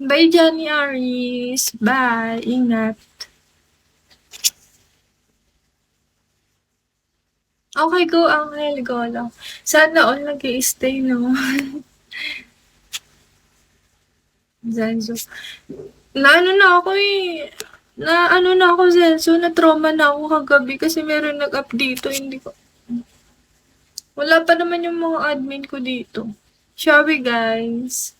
Bye, Johnny Aris. Bye. Ingat. Okay, go, Angel. Go lang. Sana all nag-i-stay, no? Zenzo. Naano na ako eh. Na ano na ako, Zenzo. Na-trauma na ako kagabi kasi meron nag-up dito. Hindi ko. Wala pa naman yung mga admin ko dito. Shall we, guys?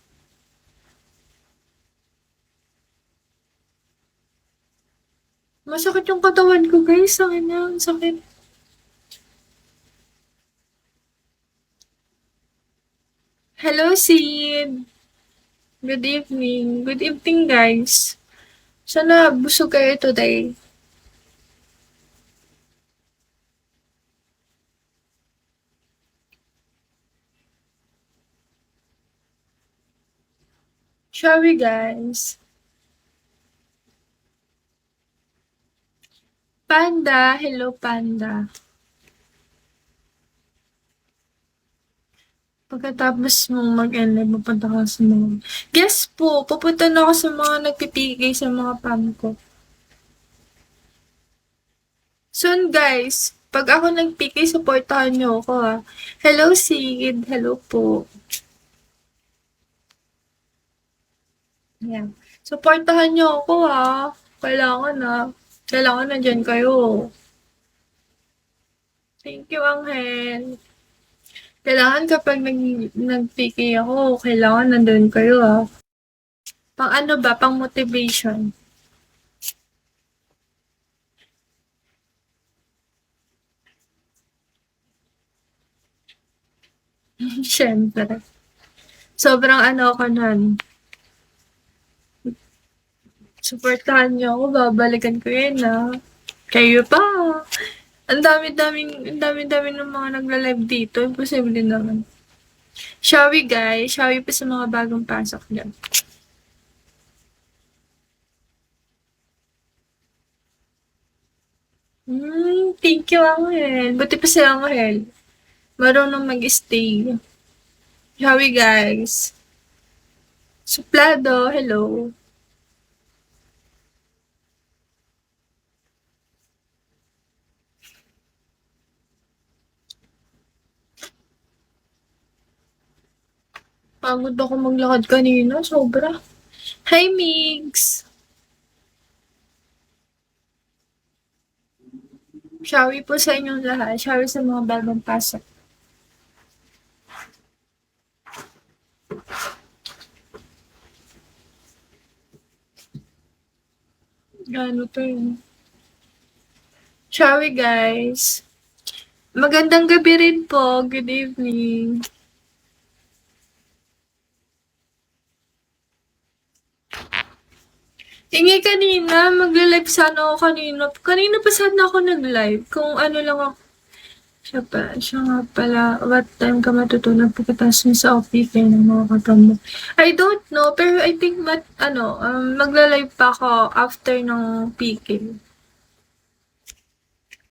Masakit yung katawan ko, guys. Sakit na. Sakit. Hello, Sid. Good evening. Good evening, guys. Sana busog kayo today. Shall we, guys? Panda. Hello, Panda. Pagkatapos mong mag-end, pupunta ka sa mga... Yes po, pupunta na ako sa mga nagpipigay sa mga pam ko. Soon guys, pag ako nag-PK, supportahan niyo ako ha. Hello Sid, hello po. Yan. Supportahan niyo ako ha. Kailangan na. Kailangan na dyan kayo. Thank you, Angel. Kailangan kapag nag-PK ako, kailangan nandun kayo ha. Pang ano ba? Pang motivation. Siyempre. Sobrang ano ako nun. Supportahan niyo ako, babalikan ko yun Kayo pa. Ang dami-dami ng mga nagla-live dito. Imposible naman. Shall we, guys? Shall we pa sa mga bagong pasok dyan? Thank you, Angel. Buti pa si Angel. Marunong mag-stay. Shall we, guys? Suplado, hello. Pagod ako maglakad kanina, sobra. Hi, Migs! Shall we po sa inyong lahat? Shall we sa mga bagong pasok? Gano to yun? Shall we, guys? Magandang gabi rin po. Good evening. Ingay kanina, magle-live sana ako kanina. Kanina pa sana ako nag-live. Kung ano lang ako. Siya nga pala, what time ka matutunan pagkatapos mo sa office kayo ng mga katamo? I don't know, pero I think magla-live pa ako after ng PK.